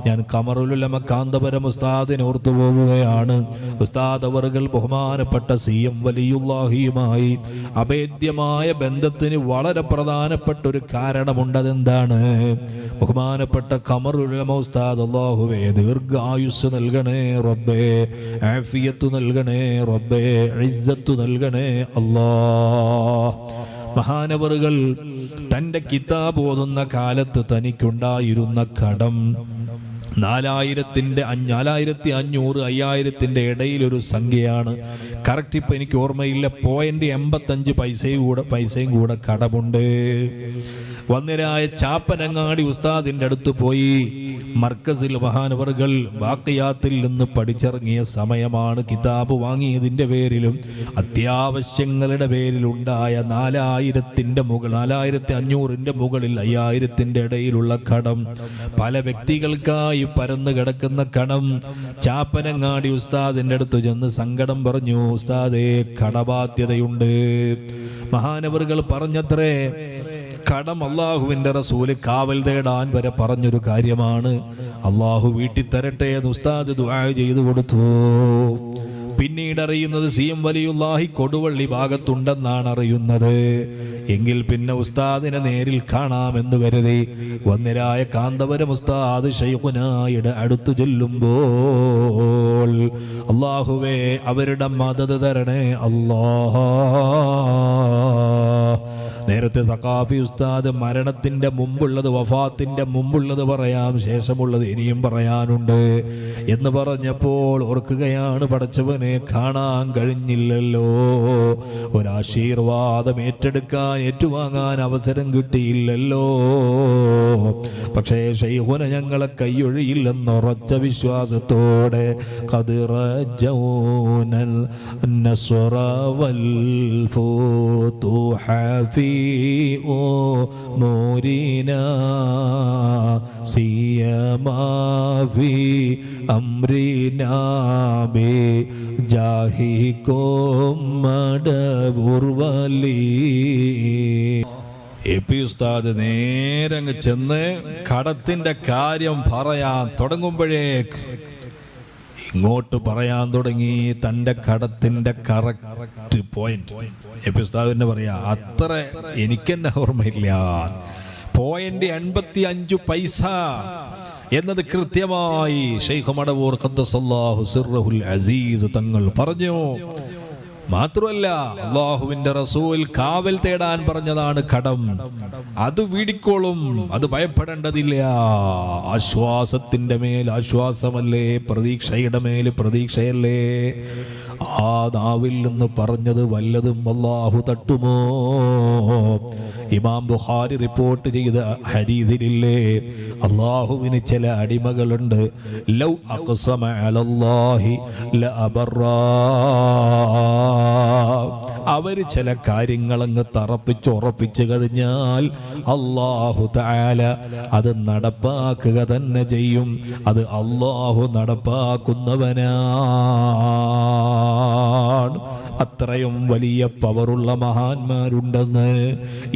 ഞാൻ ഖമറുലുലമ കാന്തപുരം ഉസ്താദിനെ ഓർത്തു പോവുകയാണ്. ഉസ്താദ് അവറുകൾ ബഹുമാനപ്പെട്ട CM വലിയുല്ലാഹിയുമായി അഭേദ്യമായ ബന്ധത്തിന് വളരെ പ്രധാനപ്പെട്ട ഒരു കാരണമുണ്ട്. അതെന്താണ്? ബഹുമാനപ്പെട്ട ഖമറുലുലമ ഉസ്താദ് അല്ലാഹുവേ ദീർഘായുസ് നൽകണേ റബ്ബേ, ആഫിയത്ത് നൽകണേ റബ്ബേ, ഇസ്സത്ത് നൽകണേ അല്ലാഹ്. മഹാനവറുകൾ തൻ്റെ കിതാബ് ഓതുന്ന കാലത്ത് തനിക്കുണ്ടായിരുന്ന കടം 4500 5000 ഇടയിലൊരു സംഖ്യയാണ്. കറക്റ്റ് ഇപ്പം എനിക്ക് ഓർമ്മയില്ല. 0.85 പൈസയും കൂടെ കടമുണ്ട്. വന്നിരായ ചാപ്പനങ്ങാടി ഉസ്താദിൻ്റെ അടുത്ത് പോയി. മർക്കസിൽ മഹാനവറുകൾ ബാക്കിയാത്തിൽ നിന്ന് പഠിച്ചിറങ്ങിയ സമയമാണ്. കിതാബ് വാങ്ങിയതിൻ്റെ പേരിലും അത്യാവശ്യങ്ങളുടെ പേരിലുണ്ടായ 4500 മുകളിൽ 5000 ഇടയിലുള്ള കടം, പല വ്യക്തികൾക്കായി പരന്നു കിടക്കുന്ന കടം. ചാപ്പനങ്ങാടി ഉസ്താദിൻ്റെ അടുത്ത് ചെന്ന് സങ്കടം പറഞ്ഞു. ഉസ്താദേ, കടബാധ്യതയുണ്ട്. മഹാനവറുകൾ പറഞ്ഞത്രേ, കടം അള്ളാഹുവിൻ്റെ റസൂല് കാവൽ തേടാൻ വരെ പറഞ്ഞൊരു കാര്യമാണ്. അള്ളാഹു വീട്ടിൽ തരട്ടെ എന്ന് ഉസ്താദ് ദുആ ചെയ്തു കൊടുത്തു. പിന്നീട് അറിയുന്നത് CM വലിയുല്ലാഹി കൊടുവള്ളി ഭാഗത്തുണ്ടെന്നാണ് അറിയുന്നത്. എങ്കിൽ പിന്നെ ഉസ്താദിനെ നേരിൽ കാണാമെന്ന് കരുതി വന്നിരായ കാന്തപുരം ഉസ്താദ് ശൈഖുനായുടെ അടുത്തു ചെല്ലുമ്പോൾ, അള്ളാഹുവേ അവരുടെ മദദ് തരണേ അല്ലാഹ്. നേരത്തെ സഖാഫി ഉസ്താദ് മരണത്തിൻ്റെ മുമ്പുള്ളത്, വഫാത്തിൻ്റെ മുമ്പുള്ളത് പറയാം, ശേഷമുള്ളത് ഇനിയും പറയാനുണ്ട് എന്ന് പറഞ്ഞപ്പോൾ ഓർക്കുകയാണ്, പടച്ചവനെ കാണാൻ കഴിഞ്ഞില്ലല്ലോ, ഒരാശീർവാദം ഏറ്റുവാങ്ങാൻ അവസരം കിട്ടിയില്ലല്ലോ. പക്ഷേ ശൈഖുന ഞങ്ങളെ കൈയൊഴിയില്ലെന്നുറച്ച വിശ്വാസത്തോടെ ഖദിറജൗനൽ നസ്റ വൽ ഫുതുഹ ഫീ أمورنا سيما في أمرنا بجاهكم مدبر ولي. AP ഉസ്താദ് നേരെ അങ്ങ് ചെന്ന് കടത്തിൻ്റെ കാര്യം പറയാൻ തുടങ്ങുമ്പോഴേക്ക് ഇങ്ങോട്ട് പറയാൻ തുടങ്ങി തൻ്റെ കടത്തിൻ്റെ കറക്റ്റ് പോയിന്റ്. AP ഉസ്താദ് തന്നെ പറയാ, അത്ര എനിക്കെന്നെ ഓർമ്മയില്ല, 0.85 പൈസ എന്നത് കൃത്യമായി ശൈഖ് മടവൂർ ഖദ്ദസല്ലാഹു സിർറഹുൽ അസീസ് തങ്ങൾ പറഞ്ഞു. മാത്രമല്ല, അള്ളാഹുവിന്റെ റസൂൽ കാവൽ തേടാൻ പറഞ്ഞതാണ് കടം. അത് വീടിക്കോളും, അത് ഭയപ്പെടേണ്ടതില്ല. ആശ്വാസത്തിന്റെ മേൽ ആശ്വാസമല്ലേ, പ്രതീക്ഷയുടെ മേൽ പ്രതീക്ഷയല്ലേ. ആ നാവിൽ നിന്ന് പറഞ്ഞത് വല്ലതും അല്ലാഹു തട്ടുമോ? ഇമാം ബുഖാരി റിപ്പോർട്ട് ചെയ്ത ഹദീസിലില്ലേ, അല്ലാഹുവിന് ചില അടിമകളുണ്ട്, ലൗ അഖ്സമ അലല്ലാഹി ലഅബറാ. അവർ ചില കാര്യങ്ങളങ്ങ് തറപ്പിച്ചുറപ്പിച്ചു കഴിഞ്ഞാൽ അല്ലാഹു തആല അത് നടപ്പാക്കുക തന്നെ ചെയ്യും. അത് അല്ലാഹു നടപ്പാക്കുന്നവനാണ്. അത്രയും വലിയ പവറുള്ള മഹാന്മാരുണ്ടെന്ന്.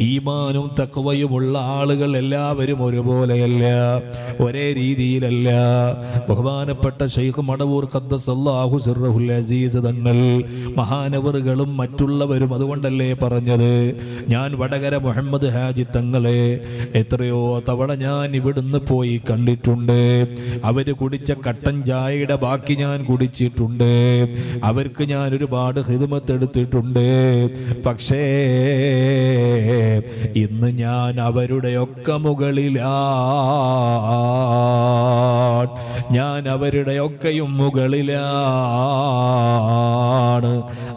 ഈമാനും തഖ്വയുമുള്ള ആളുകൾ എല്ലാവരും ഒരുപോലെയല്ല, ഒരേ രീതിയിലല്ല. ബഹുമാനപ്പെട്ട ശൈഖ് മടവൂർ ഖദ്ദസല്ലാഹു സിർറഹുൽ അസീസ് തങ്ങൾ, മഹാനവറുകളും മറ്റുള്ളവരും അതുകൊണ്ടല്ലേ പറഞ്ഞത്, ഞാൻ വടകര മുഹമ്മദ് ഹാജി തങ്ങളെ എത്രയോ തവണ ഞാൻ ഇവിടുന്ന് പോയി കണ്ടിട്ടുണ്ട്. അവര് കുടിച്ച കട്ടൻ ചായയുടെ ബാക്കി ഞാൻ കുടിച്ചിട്ടുണ്ട്. അവർക്ക് ഞാൻ ഒരുപാട് ഖിദ്മത്ത് എടുത്തിട്ടുണ്ട്. പക്ഷേ ഇന്ന് ഞാൻ അവരുടെയൊക്കെ മുകളിലാണ്, ഞാൻ അവരുടെയൊക്കെയും മുകളിലാണ്.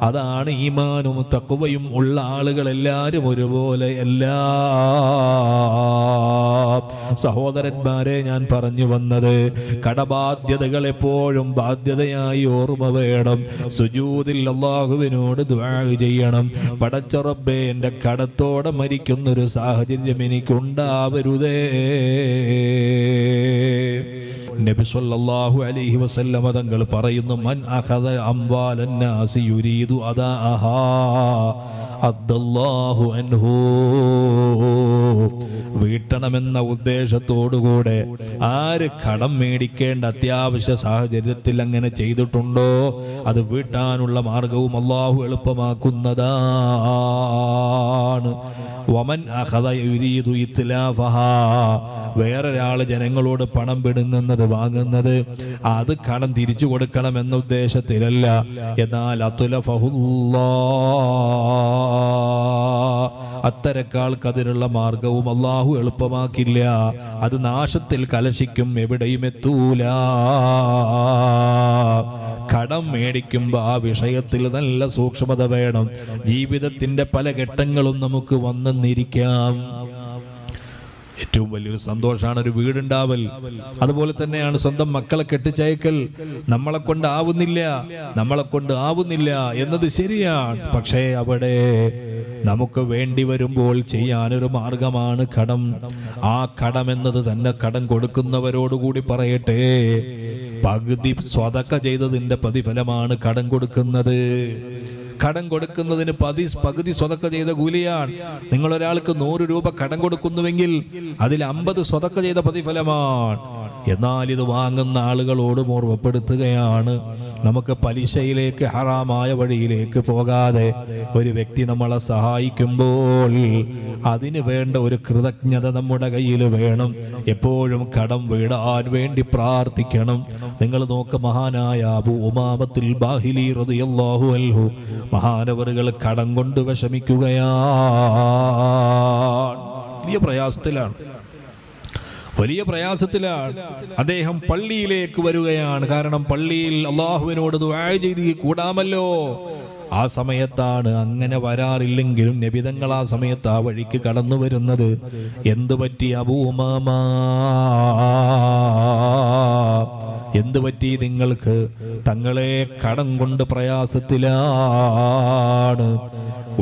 അതാണ് ഈമാനും തഖ്വയും ഉള്ള ആളുകൾ എല്ലാവരും ഒരുപോലെ അല്ല. സഹോദരന്മാരെ, ഞാൻ പറഞ്ഞു വന്നത്, കടബാധ്യതകൾ എപ്പോഴും ബാധ്യതയായി ഓർമ്മ വേണം. സുജൂദിൽ അല്ലാഹുവിനോട് ദുആ ചെയ്യണം, പടച്ച റബ്ബേ എൻ്റെ കടത്തോടെ മരിക്കുന്നൊരു സാഹചര്യം എനിക്കുണ്ടാവരുതേ. നബി സല്ലല്ലാഹു അലൈഹി വസല്ലമ തങ്ങൾ പറയുന്നു, മൻ അഖദ അംവാലൻ നാസി യുരീദു അദാഅഹാ അദ്ദല്ലാഹു അൻഹു. വീട്ടണമെന്ന ഉദ്ദേശത്തോടുകൂടെ ആര് കടം മേടിക്കേണ്ട അത്യാവശ്യ സാഹചര്യത്തിൽ അങ്ങനെ ചെയ്തിട്ടുണ്ടോ അത് വീട്ടാനുള്ള മാർഗവും അല്ലാഹു എളുപ്പമാക്കുന്നതാണ്. വമൻ അഖദ യുരീദു ഇത്ലാഫഹാ, വേറൊരാള് ജനങ്ങളോട് പണം പിടുങ്ങുന്നത് വാങ്ങുന്നത് അത് കടം തിരിച്ചു കൊടുക്കണം എന്ന ഉദ്ദേശത്തിലല്ല. എന്നാൽ അത്തരക്കാൾക്ക് അതിനുള്ള മാർഗവും അല്ലാഹു എളുപ്പമാക്കില്ല. അത് നാശത്തിൽ കലശിക്കും, എവിടെയും എത്തൂല. കടം മേടിക്കുമ്പോൾ ആ വിഷയത്തിൽ നല്ല സൂക്ഷ്മത വേണം. ജീവിതത്തിന്റെ പല ഘട്ടങ്ങളും നമുക്ക് വന്നെന്നിരിക്കാം. ഏറ്റവും വലിയൊരു സന്തോഷമാണ് ഒരു വീടുണ്ടാവൽ. അതുപോലെ തന്നെയാണ് സ്വന്തം മക്കളെ കെട്ടിച്ചയക്കൽ. നമ്മളെ കൊണ്ട് ആവുന്നില്ല എന്നത് ശരിയാണ്. പക്ഷേ അവിടെ നമുക്ക് വേണ്ടി വരുമ്പോൾ ചെയ്യാനൊരു മാർഗമാണ് കടം. ആ കടം എന്നത് തന്നെ കടം കൊടുക്കുന്നവരോടുകൂടി പറയട്ടെ, പകുതി സ്വതക്ക ചെയ്തതിന്റെ പ്രതിഫലമാണ് കടം കൊടുക്കുന്നത്. കടം കൊടുക്കുന്നതിന് പകുതി സ്വതക്ക ചെയ്ത കൂലിയാണ്. നിങ്ങൾ ഒരാൾക്ക് 100 രൂപ കടം കൊടുക്കുന്നുവെങ്കിൽ അതിൽ 50 സ്വതക്ക ചെയ്ത പ്രതിഫലമാണ്. എന്നാൽ ഇത് വാങ്ങുന്ന ആളുകളോട് ഓർമ്മപ്പെടുത്തുകയാണ്, നമുക്ക് പലിശയിലേക്ക്, ഹറാമായ വഴിയിലേക്ക് പോകാതെ ഒരു വ്യക്തി നമ്മളെ സഹായിക്കുമ്പോൾ അതിന് വേണ്ട ഒരു കൃതജ്ഞത നമ്മുടെ കയ്യിൽ വേണം. എപ്പോഴും കടം വീടാൻ വേണ്ടി പ്രാർത്ഥിക്കണം. നിങ്ങൾ നോക്ക്, മഹാനായ അബൂ ഉമാമത്തുൽ ബാഹിലി റളിയല്ലാഹു അൻഹു മഹാനവറുകൾ കടം കൊണ്ട് വിഷമിക്കുകയാണ്. വലിയ പ്രയാസത്തിലാണ്. അദ്ദേഹം പള്ളിയിലേക്ക് വരികയാണ്. കാരണം പള്ളിയിൽ അള്ളാഹുവിനോട് ദുആ ചെയ്ത് കൂടാമല്ലോ. ആ സമയത്താണ്, അങ്ങനെ വരാറില്ലെങ്കിലും നബിതങ്ങൾ ആ സമയത്ത് ആ വഴിക്ക് കടന്നു വരുന്നത്. എന്തു പറ്റി അബൂ ഉമാമ, എന്തു പറ്റി നിങ്ങൾക്ക്? തങ്ങളെ കടം കൊണ്ട് പ്രയാസത്തിലാണ്.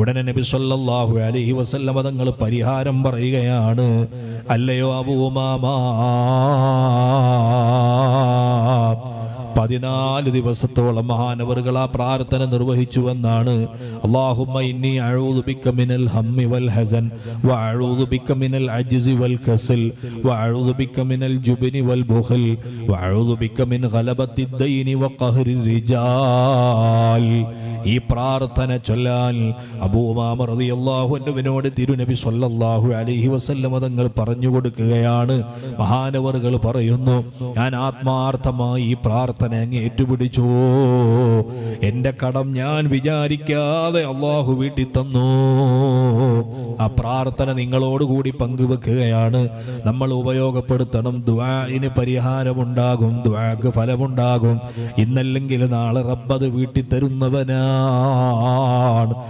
ഉടനെ നബി സല്ലല്ലാഹു അലൈഹി വസല്ലം തങ്ങൾ പരിഹാരം പറയുകയാണ്. അല്ലയോ അബൂ ഉമാമ, 14 ദിവസത്തോളം മഹാനവറുകൾ ആ പ്രാർത്ഥന നിർവഹിച്ചുവെന്നാണ്. അല്ലാഹുമ്മ ഇന്നി അഊദു ബിക മിനൽ ഹമ്മി വൽ ഹസൻ വ അഊദു ബിക മിനൽ അജ്സി വൽ കസൽ വ അഊദു ബിക മിനൽ ജുബ്നി വൽ ബുഖൽ വ അഊദു ബിക മിൻ ഗലബത്തി ദൈനി വ ഖഹ്രി റിജാൽ. ഈ പ്രാർത്ഥന ചൊല്ലാൻ അബൂ ഉമാമ റളിയല്ലാഹു അൻഹുവിനോട് തിരുനബി സല്ലല്ലാഹു അലൈഹി വസല്ലം തങ്ങൾ പറഞ്ഞു കൊടുക്കുകയാണ്. മഹാനവറുകൾ പറയുന്നു, ഞാൻ ആത്മാർത്ഥമായി ഈ പ്രാർത്ഥന അങ്ങ് ഏറ്റുപിടിച്ചു. എന്റെ കടം ഞാൻ വിചാരിക്കാതെ അല്ലാഹു വീട്ടി തന്നു. ആ പ്രാർത്ഥന നിങ്ങളോടുകൂടി പങ്കുവെക്കുകയാണ്. നമ്മൾ ഉപയോഗപ്പെടുത്തണം. ദുആഇന് പരിഹാരമുണ്ടാകും, ദുആക്ക് ഫലമുണ്ടാകും. ഇന്നല്ലെങ്കിൽ നാളെ റബ്ബ് അത് വീട്ടി തരുന്നവനാണ്.